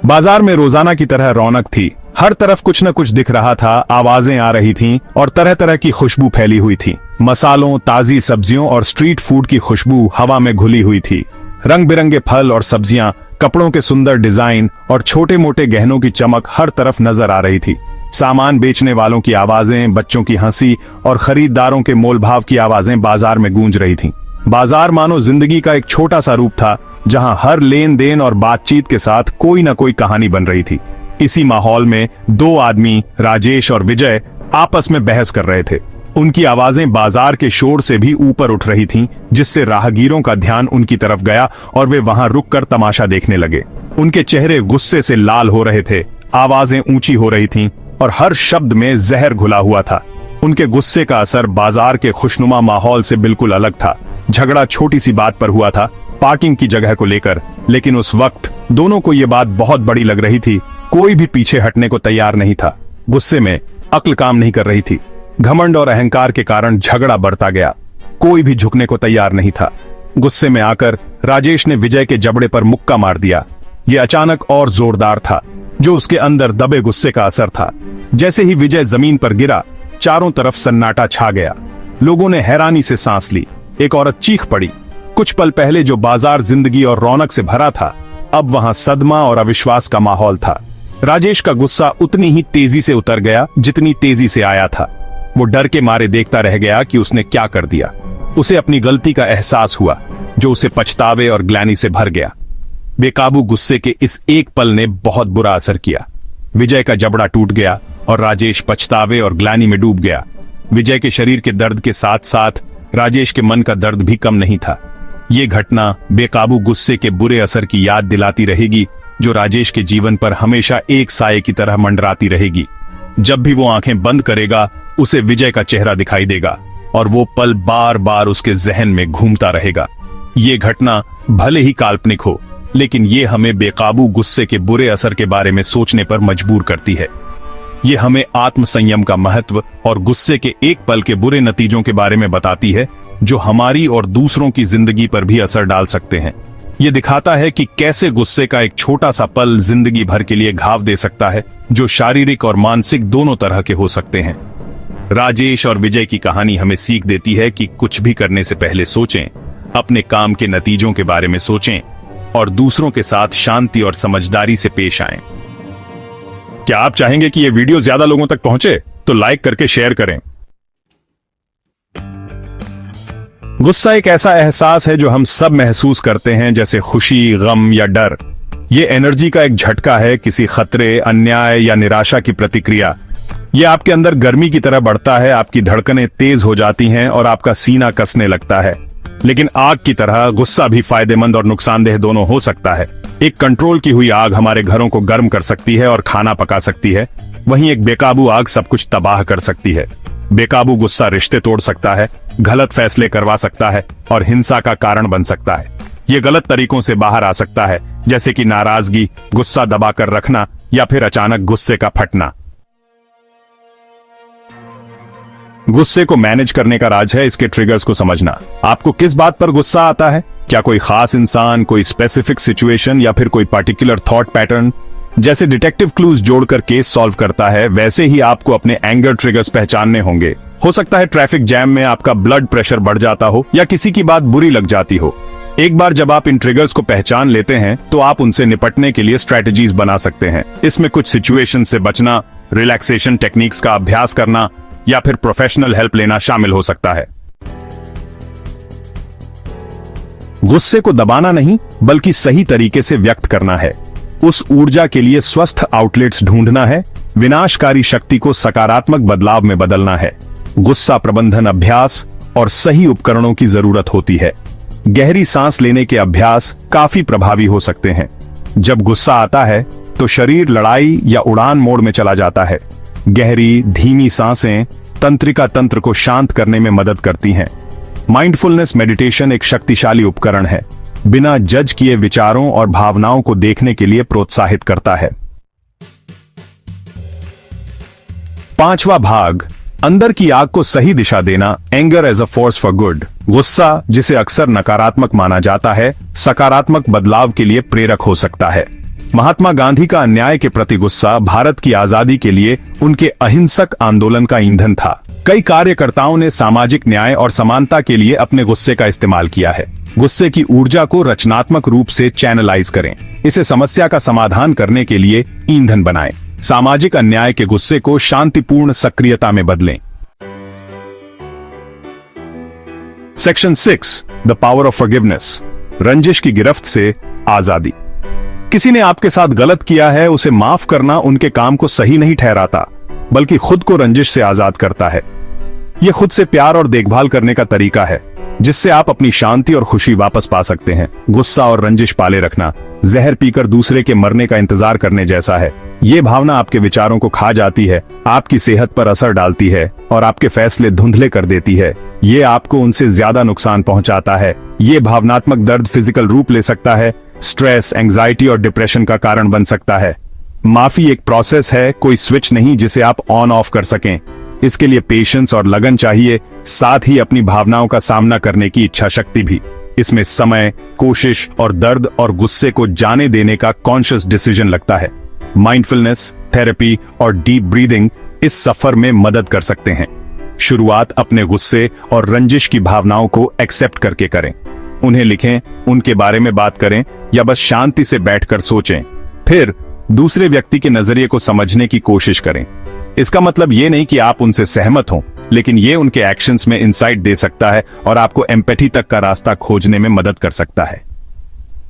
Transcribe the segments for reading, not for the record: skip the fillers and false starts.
बाजार में रोजाना की तरह रौनक थी। हर तरफ कुछ न कुछ दिख रहा था, आवाजें आ रही थीं और तरह तरह की खुशबू फैली हुई थी। मसालों, ताजी सब्जियों और स्ट्रीट फूड की खुशबू हवा में घुली हुई थी। रंग बिरंगे फल और सब्जियां, कपड़ों के सुंदर डिजाइन और छोटे मोटे गहनों की चमक हर तरफ नजर आ रही थी। सामान बेचने वालों की आवाजें, बच्चों की हंसी और खरीदारों के मोलभाव की आवाजें बाजार में गूंज रही थीं। बाजार मानो जिंदगी का एक छोटा सा रूप था, जहां हर लेन देन और बातचीत के साथ कोई न कोई कहानी बन रही थी। इसी माहौल में दो आदमी, राजेश और विजय, आपस में बहस कर रहे थे। उनकी आवाजें बाजार के शोर से भी ऊपर उठ रही थीं, जिससे राहगीरों का ध्यान उनकी तरफ गया और वे वहां रुककर तमाशा देखने लगे। उनके चेहरे गुस्से से लाल हो रहे थे, आवाजें ऊंची हो रही थीं और हर शब्द में जहर घुला हुआ था। उनके गुस्से का असर बाजार के खुशनुमा माहौल से बिल्कुल अलग था। झगड़ा छोटी सी बात पर हुआ था, पार्किंग की जगह को लेकर, लेकिन उस वक्त दोनों को यह बात बहुत बड़ी लग रही थी। कोई भी पीछे हटने को तैयार नहीं था। गुस्से में अक्ल काम नहीं कर रही थी। घमंड और अहंकार के कारण झगड़ा बढ़ता गया। कोई भी झुकने को तैयार नहीं था। गुस्से में आकर राजेश ने विजय के जबड़े पर मुक्का मार दिया। यह अचानक और जोरदार था, जो उसके अंदर दबे गुस्से का असर था। जैसे ही विजय जमीन पर गिरा, चारों तरफ सन्नाटा छा गया। लोगों ने हैरानी से सांस ली। एक औरत चीख पड़ी। कुछ पल पहले जो बाजार जिंदगी और रौनक से भरा था, अब वहां सदमा और अविश्वास का माहौल था। राजेश का गुस्सा उतनी ही तेजी से उतर गया जितनी तेजी से आया था। वो डर के मारे देखता रह गया कि उसने क्या कर दिया। उसे अपनी गलती का एहसास हुआ, जो उसे पछतावे और ग्लानि से भर गया। बेकाबू गुस्से के इस एक पल ने बहुत बुरा असर किया। विजय का जबड़ा टूट गया और राजेश पछतावे और ग्लानि में डूब गया। विजय के शरीर के दर्द के साथ साथ राजेश के मन का दर्द भी कम नहीं था। ये घटना बेकाबू गुस्से के बुरे असर की याद दिलाती रहेगी, जो राजेश के जीवन पर हमेशा एक साये की तरह मंडराती रहेगी। जब भी वो आंखें बंद करेगा, उसे विजय का चेहरा दिखाई देगा और वो पल बार बार उसके जहन में घूमता रहेगा। ये घटना भले ही काल्पनिक हो, लेकिन ये हमें बेकाबू गुस्से के बुरे असर के बारे में सोचने पर मजबूर करती है। ये हमें आत्मसंयम का महत्व और गुस्से के एक पल के बुरे नतीजों के बारे में बताती है, जो हमारी और दूसरों की जिंदगी पर भी असर डाल सकते हैं। ये दिखाता है कि कैसे गुस्से का एक छोटा सा पल जिंदगी भर के लिए घाव दे सकता है, जो शारीरिक और मानसिक दोनों तरह के हो सकते हैं। राजेश और विजय की कहानी हमें सीख देती है कि कुछ भी करने से पहले सोचें, अपने काम के नतीजों के बारे में सोचें और दूसरों के साथ शांति और समझदारी से पेश आएं। क्या आप चाहेंगे कि यह वीडियो ज्यादा लोगों तक पहुंचे? तो लाइक करके शेयर करें। गुस्सा एक ऐसा एहसास है जो हम सब महसूस करते हैं, जैसे खुशी, गम या डर। ये एनर्जी का एक झटका है, किसी खतरे, अन्याय या निराशा की प्रतिक्रिया। ये आपके अंदर गर्मी की तरह बढ़ता है, आपकी धड़कनें तेज हो जाती हैं और आपका सीना कसने लगता है। लेकिन आग की तरह गुस्सा भी फायदेमंद और नुकसानदेह दोनों हो सकता है। एक कंट्रोल की हुई आग हमारे घरों को गर्म कर सकती है और खाना पका सकती है, वहीं एक बेकाबू आग सब कुछ तबाह कर सकती है। बेकाबू गुस्सा रिश्ते तोड़ सकता है, गलत फैसले करवा सकता है और हिंसा का कारण बन सकता है। ये गलत तरीकों से बाहर आ सकता है, जैसे कि नाराजगी, गुस्सा दबाकर रखना या फिर अचानक गुस्से का फटना। गुस्से को मैनेज करने का राज है इसके ट्रिगर्स को समझना। आपको किस बात पर गुस्सा आता है? क्या कोई खास इंसान, कोई स्पेसिफिक सिचुएशन या फिर कोई पर्टिकुलर थॉट पैटर्न? जैसे डिटेक्टिव क्लूज जोड़कर केस सॉल्व करता है, वैसे ही आपको अपने एंगर ट्रिगर्स पहचानने होंगे। हो सकता है ट्रैफिक जैम में आपका ब्लड प्रेशर बढ़ जाता हो या किसी की बात बुरी लग जाती हो। एक बार जब आप इन ट्रिगर्स को पहचान लेते हैं, तो आप उनसे निपटने के लिए स्ट्रेटजीज बना सकते हैं। इसमें कुछ सिचुएशन से बचना, रिलैक्सेशन टेक्निक्स का अभ्यास करना या फिर प्रोफेशनल हेल्प लेना शामिल हो सकता है। गुस्से को दबाना नहीं, बल्कि सही तरीके से व्यक्त करना है। उस ऊर्जा के लिए स्वस्थ आउटलेट्स ढूंढना है। विनाशकारी शक्ति को सकारात्मक बदलाव में बदलना है। गुस्सा प्रबंधन अभ्यास और सही उपकरणों की जरूरत होती है। गहरी सांस लेने के अभ्यास काफी प्रभावी हो सकते हैं। जब गुस्सा आता है तो शरीर लड़ाई या उड़ान मोड में चला जाता है। गहरी धीमी सांसें तंत्रिका तंत्र को शांत करने में मदद करती हैं। माइंडफुलनेस मेडिटेशन एक शक्तिशाली उपकरण है, बिना जज किए विचारों और भावनाओं को देखने के लिए प्रोत्साहित करता है। 5वां भाग, अंदर की आग को सही दिशा देना, anger as a force for good. गुस्सा, जिसे अक्सर नकारात्मक माना जाता है, सकारात्मक बदलाव के लिए प्रेरक हो सकता है। महात्मा गांधी का अन्याय के प्रति गुस्सा भारत की आजादी के लिए उनके अहिंसक आंदोलन का ईंधन था। कई कार्यकर्ताओं ने सामाजिक न्याय और समानता के लिए अपने गुस्से का इस्तेमाल किया है। गुस्से की ऊर्जा को रचनात्मक रूप से चैनलाइज करें, इसे समस्या का समाधान करने के लिए ईंधन बनाएं। सामाजिक अन्याय के गुस्से को शांतिपूर्ण सक्रियता में बदलें। Section 6, the power of forgiveness, रंजिश की गिरफ्त से आजादी। किसी ने आपके साथ गलत किया है, उसे माफ करना उनके काम को सही नहीं ठहराता, बल्कि खुद को रंजिश से आजाद करता है। यह खुद से प्यार और देखभाल करने का तरीका है, जिससे आप अपनी शांति और खुशी वापस पा सकते हैं। गुस्सा और रंजिश पाले रखना जहर पीकर दूसरे के मरने का इंतजार करने जैसा है। ये भावना आपके विचारों को खा जाती है, आपकी सेहत पर असर डालती है और आपके फैसले धुंधले कर देती है। ये आपको उनसे ज्यादा नुकसान पहुंचाता है। ये भावनात्मक दर्द फिजिकल रूप ले सकता है, स्ट्रेस, एंजाइटी और डिप्रेशन का कारण बन सकता है। माफी एक प्रोसेस है, कोई स्विच नहीं जिसे आप ऑन ऑफ कर सकें। इसके लिए पेशेंस और लगन चाहिए, साथ ही अपनी भावनाओं का सामना करने की इच्छा शक्ति भी। इसमें समय, कोशिश और दर्द और गुस्से को जाने देने का कॉन्शियस डिसीजन लगता है। माइंडफुलनेस, थेरेपी और डीप ब्रीदिंग इस सफर में मदद कर सकते हैं। शुरुआत अपने गुस्से और रंजिश की भावनाओं को एक्सेप्ट करके करें। उन्हें लिखें, उनके बारे में बात करें या बस शांति से बैठकर सोचें। फिर दूसरे व्यक्ति के नजरिए को समझने की कोशिश करें। इसका मतलब ये नहीं कि आप उनसे सहमत हों, लेकिन ये उनके एक्शंस में इंसाइट दे सकता है और आपको एम्पैथी तक का रास्ता खोजने में मदद कर सकता है।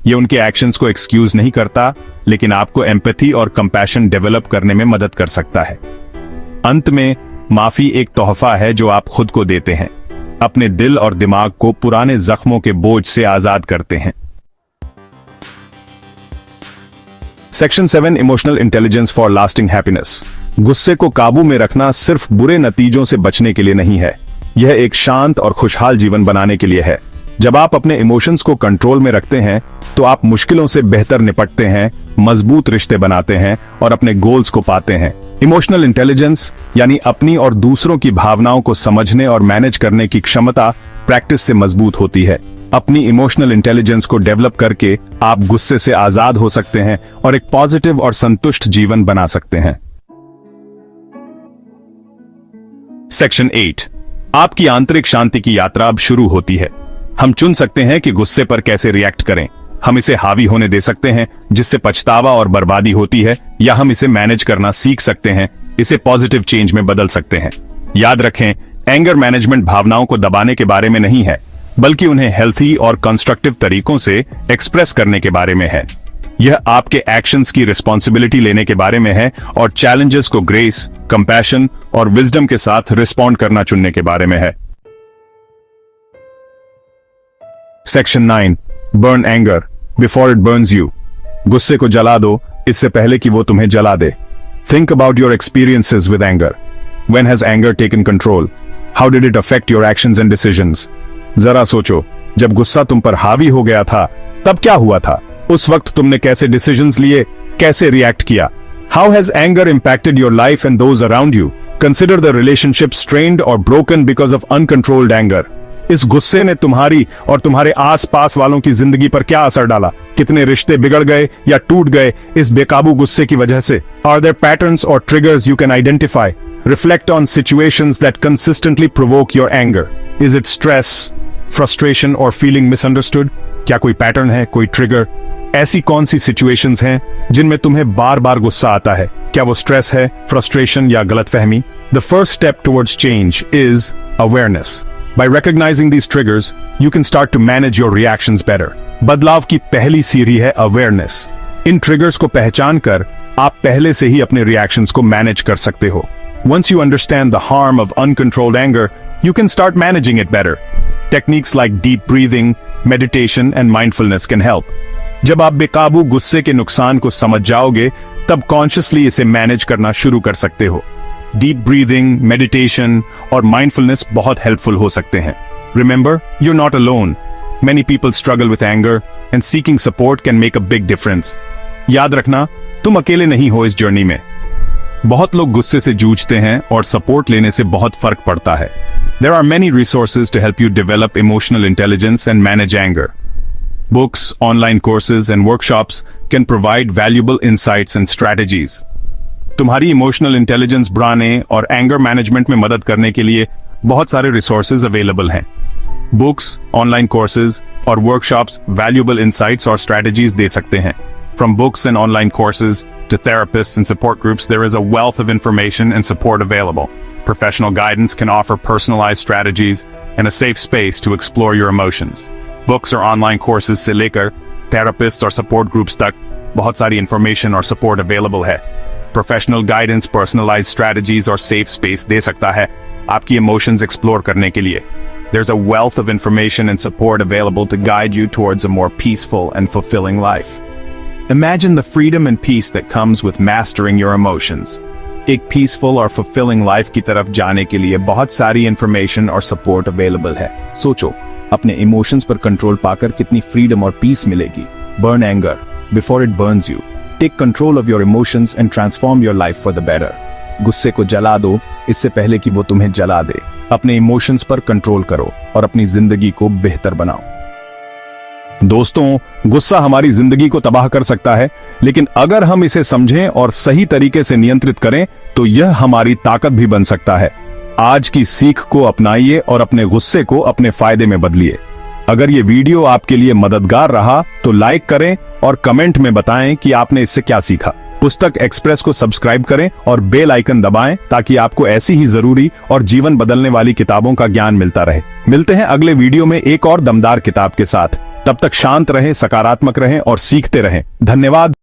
ये उनके एक्शंस को एक्सक्यूज नहीं करता, लेकिन आपको एम्पैथी और कंपैशन डेवलप करने में मदद कर सकता है। अंत में, माफी एक तोहफा है जो आप खुद को देते हैं, अपने दिल और दिमाग को पुराने जख्मों के बोझ से आजाद करते हैं। Section 7, emotional intelligence for lasting happiness. गुस्से को काबू में रखना सिर्फ बुरे नतीजों से बचने के लिए नहीं है, यह एक शांत और खुशहाल जीवन बनाने के लिए है। जब आप अपने इमोशंस को कंट्रोल में रखते हैं, तो आप मुश्किलों से बेहतर निपटते हैं, मजबूत रिश्ते बनाते हैं और अपने गोल्स को पाते हैं। इमोशनल इंटेलिजेंस यानी अपनी और दूसरों की भावनाओं को समझने और मैनेज करने की क्षमता प्रैक्टिस से मजबूत होती है। अपनी इमोशनल इंटेलिजेंस को डेवलप करके आप गुस्से से आजाद हो सकते हैं और एक पॉजिटिव और संतुष्ट जीवन बना सकते हैं। सेक्शन 8, आपकी आंतरिक शांति की यात्रा अब शुरू होती है। हम चुन सकते हैं कि गुस्से पर कैसे रिएक्ट करें। हम इसे हावी होने दे सकते हैं, जिससे पछतावा और बर्बादी होती है, या हम इसे मैनेज करना सीख सकते हैं, इसे पॉजिटिव चेंज में बदल सकते हैं। याद रखें, एंगर मैनेजमेंट भावनाओं को दबाने के बारे में नहीं है, बल्कि उन्हें हेल्थी और कंस्ट्रक्टिव तरीकों से एक्सप्रेस करने के बारे में है। यह आपके एक्शंस की रिस्पॉन्सिबिलिटी लेने के बारे में है और चैलेंजेस को ग्रेस, कंपैशन और विजडम के साथ रिस्पॉन्ड करना चुनने के बारे में है। Section 9, burn anger before it Burns you. गुस्से को जला दो, इससे पहले कि वो तुम्हें जला दे। Think about your experiences with anger. When has anger taken control? How did it affect your actions and decisions? जरा सोचो, जब गुस्सा तुम पर हावी हो गया था, तब क्या हुआ था? उस वक्त तुमने कैसे डिसीजंस लिए, कैसे रिएक्ट किया? How has anger impacted your life and those around you? Consider the relationship strained और broken because of uncontrolled anger. इस गुस्से ने तुम्हारी और तुम्हारे आसपास वालों की जिंदगी पर क्या असर डाला? कितने रिश्ते बिगड़ गए या टूट गए इस बेकाबू गुस्से की वजह से? आर देयर पैटर्न्स और triggers you can identify? Reflect on situations that consistently provoke your anger. Is it stress, frustration or feeling misunderstood? क्या कोई पैटर्न है, कोई ट्रिगर? ऐसी कौन सी सिचुएशंस हैं जिनमें तुम्हें बार बार गुस्सा आता है? क्या वो स्ट्रेस है, फ्रस्ट्रेशन या गलतफहमी? The first step towards change is awareness. By recognizing these triggers, you can start to manage your reactions better. बदलाव की पहली सीढ़ी है awareness. इन ट्रिगर्स को पहचान कर आप पहले से ही अपने रिएक्शंस को मैनेज कर सकते हो। Once you understand the harm of uncontrolled anger, you can start managing it better. Techniques like deep breathing, meditation and mindfulness can help. जब आप बेकाबू गुस्से के नुकसान को समझ जाओगे, तब कॉन्शियसली इसे मैनेज करना शुरू कर सकते हो। डीप ब्रीदिंग, मेडिटेशन और माइंडफुलनेस बहुत हेल्पफुल हो सकते हैं। Remember, you're not alone. Many people struggle with anger and seeking support can make a big difference. याद रखना, तुम अकेले नहीं हो इस जर्नी में। बहुत लोग गुस्से से जूझते हैं और सपोर्ट लेने से बहुत फर्क पड़ता है। There are many resources to help you develop emotional intelligence and manage anger. Books, online courses, and workshops can provide valuable insights and strategies. तुम्हारी इमोशनल इंटेलिजेंस बढ़ाने और एंगर मैनेजमेंट में मदद करने के लिए बहुत सारे रिसोर्सेज अवेलेबल हैं। बुक्स, ऑनलाइन कोर्सेज और वर्कशॉप्स वैल्यूएबल इंसाइट्स और स्ट्रेटजीज दे सकते हैं। From books and online courses to therapists and support groups, there is a wealth of information and support available. Professional guidance can offer personalized strategies and a safe space to explore your emotions. Books or online courses से लेकर therapists और support groups तक बहुत सारी information और support available है। Professional guidance, personalized strategies और safe space दे सकता है आपकी emotions explore करने के लिए। There's a wealth of information and support available to guide you towards a more peaceful and fulfilling life. Imagine the freedom and peace that comes with mastering your emotions. एक peaceful और fulfilling life की तरफ जाने के लिए बहुत सारी information और support available है। सोचो, अपने emotions पर control पाकर कितनी freedom और peace मिलेगी। Burn anger before it burns you. Take control of your emotions and transform your life for the better. गुस्से को जला दो इससे पहले कि वो तुम्हें जला दे। अपने emotions पर control करो और अपनी जिंदगी को बेहतर बनाओ। दोस्तों, गुस्सा हमारी जिंदगी को तबाह कर सकता है, लेकिन अगर हम इसे समझें और सही तरीके से नियंत्रित करें तो यह हमारी ताकत भी बन सकता है। आज की सीख को अपनाइए और अपने गुस्से को अपने फायदे में बदलिए। अगर ये वीडियो आपके लिए मददगार रहा तो लाइक करें और कमेंट में बताएं कि आपने इससे क्या सीखा। पुस्तक एक्सप्रेस को सब्सक्राइब करें और बेल आइकन दबाएं ताकि आपको ऐसी ही जरूरी और जीवन बदलने वाली किताबों का ज्ञान मिलता रहे। मिलते हैं अगले वीडियो में एक और दमदार किताब के साथ। तब तक शांत रहें, सकारात्मक रहें और सीखते रहें। धन्यवाद।